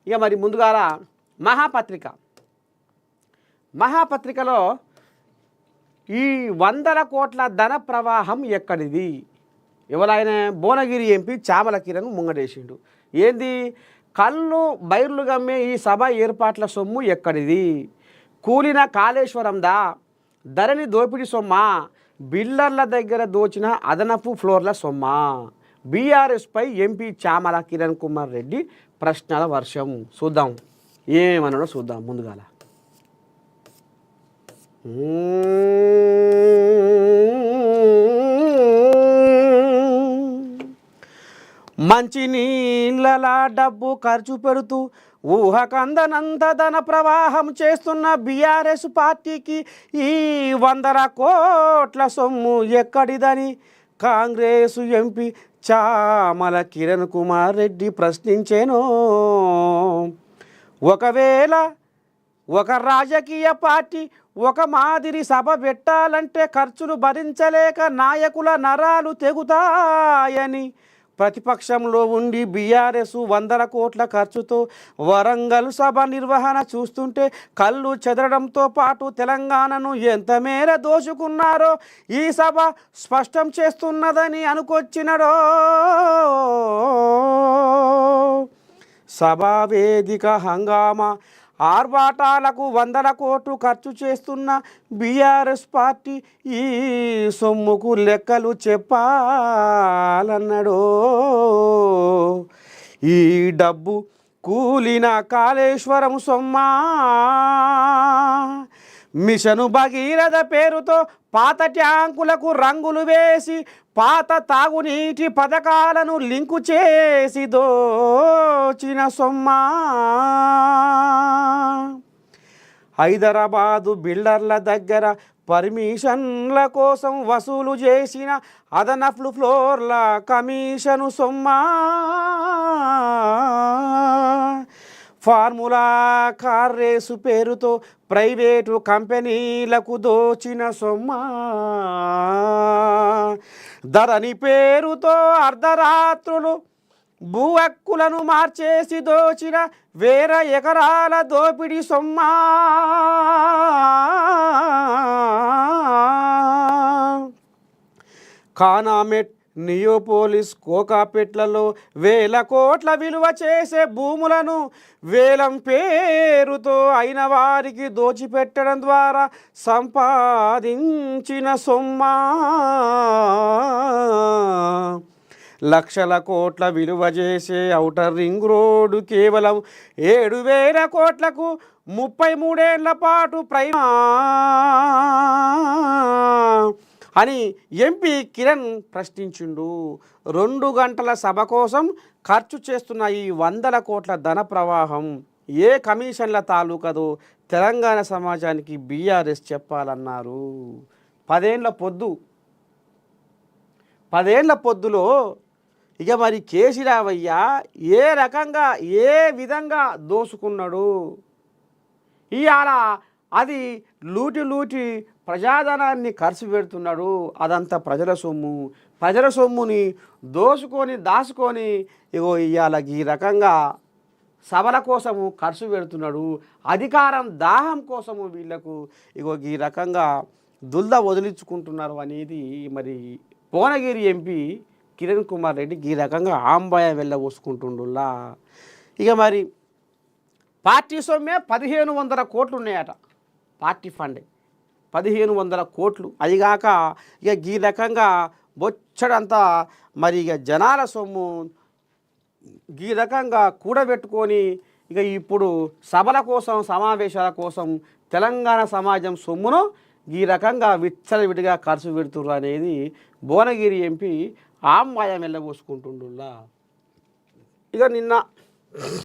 ఇక మరి ముందుగాల మహాపత్రికలో ఈ 100 కోట్ల ధన ప్రవాహం ఎక్కడిది? ఎవరైనా భువనగిరి ఎంపీ చామల కిరణ్ ముంగడేసిండు. ఏంది? కళ్ళు బైర్లు గమ్మే ఈ సభ ఏర్పాట్ల సొమ్ము ఎక్కడిది? కూలిన కాళేశ్వరందా? ధరణి దోపిడి సొమ్మా? బిల్డర్ల దగ్గర దోచిన అదనపు ఫ్లోర్ల సొమ్మా? బీఆర్ఎస్పై ఎంపీ చామల కిరణ్ కుమార్ రెడ్డి ప్రశ్నల వర్షం. చూద్దాం ఏమన్నాడో చూద్దాం ముందుగాల. మంచి నీళ్ళ డబ్బు ఖర్చు పెడుతూ ఊహకందనంత ధన ప్రవాహం చేస్తున్న బీఆర్ఎస్ పార్టీకి ఈ 100 కోట్ల సొమ్ము ఎక్కడిదని కాంగ్రెస్ ఎంపీ చామల కిరణ్ కుమార్ రెడ్డి ప్రశ్నించెను. ఒకవేళ ఒక రాజకీయ పార్టీ ఒక మాదిరి సభ పెట్టాలంటే ఖర్చులు భరించలేక నాయకుల నరాలు తెగుతాయని ప్రతిపక్షంలో ఉండి బీఆర్ఎస్ 100 కోట్ల ఖర్చుతో వరంగల్ సభ నిర్వహణ చూస్తుంటే కళ్ళు చెదరడంతో పాటు తెలంగాణను ఎంత మేర దోచుకున్నారో ఈ సభ స్పష్టం చేస్తున్నదని అనుకొచ్చినడో. సభా వేదిక హంగామా ఆర్భాటాలకు 100 కోట్లు ఖర్చు చేస్తున్న బీఆర్ఎస్ పార్టీ ఈ సొమ్ముకు లెక్కలు చెప్పాలన్నాడు. ఈ డబ్బు కూలిన కాళేశ్వరం సొమ్మా? మిషను భగీరథ పేరుతో పాత ట్యాంకులకు రంగులు వేసి పాత తాగునీటి పథకాలను లింకు చేసి దోచిన సొమ్మా? హైదరాబాదు బిల్డర్ల దగ్గర పర్మిషన్ల కోసం వసూలు చేసిన అదనపు ఫ్లోర్ల కమిషను సొమ్మా? ఫార్ములా కార్ రేసు పేరుతో ప్రైవేటు కంపెనీలకు దోచిన సొమ్మా? ధరణి పేరుతో అర్ధరాత్రులు భూ హక్కులను మార్చేసి దోచిన వేల ఎకరాల దోపిడీ సొమ్మా? ఖానామెట్, నియోపోలిస్, కోకాపేట్లలో వేల కోట్ల విలువ చేసే భూములను వేలం పేరుతో అయిన వారికి దోచిపెట్టడం ద్వారా సంపాదించిన సొమ్మా? లక్షల కోట్ల విలువ చేసే ఔటర్ రింగ్ రోడ్డు కేవలం 7,000 కోట్లకు 33 ఏళ్ల పాటు అని ఎంపీ కిరణ్ ప్రశ్నించిండు. 2 గంటల సభ కోసం ఖర్చు చేస్తున్న ఈ 100 కోట్ల ధన ప్రవాహం ఏ కమిషన్ల తాలూకదో తెలంగాణ సమాజానికి బీఆర్ఎస్ చెప్పాలన్నారు. 10 ఏళ్ల పొద్దులో ఇక మరి కేసీరావయ్య ఏ రకంగా ఏ విధంగా దోసుకున్నాడు? ఇవాళ అది లూటి ప్రజాధనాన్ని ఖర్చు పెడుతున్నాడు. అదంతా ప్రజల సొమ్ముని దాచుకొని ఇగో ఇవాళ ఈ రకంగా సభల కోసము ఖర్చు పెడుతున్నాడు. అధికారం దాహం కోసము వీళ్లకు ఇగో ఈ రకంగా దుల్ద వదిలించుకుంటున్నారు అనేది మరి భువనగిరి ఎంపీ కిరణ్ కుమార్ రెడ్డి ఈ రకంగా ఆంబాయం వెళ్ళబోసుకుంటుండులా. ఇక మరి పార్టీ సొమ్మే 1,500 కోట్లు ఉన్నాయట. పార్టీ ఫండ్ 1,500 కోట్లు. అదిగాక ఇక ఈ రకంగా బొచ్చడంతా మరి ఇక జనాల సొమ్ము ఈ రకంగా కూడబెట్టుకొని ఇక ఇప్పుడు సభల కోసం సమావేశాల కోసం తెలంగాణ సమాజం సొమ్మును ఈ రకంగా విచ్చలవిడిగా ఖర్చు పెడుతున్నారు అనేది భువనగిరి ఎంపీ ఆంబాయం వెళ్ళబోసుకుంటుండులా. ఇక నిన్న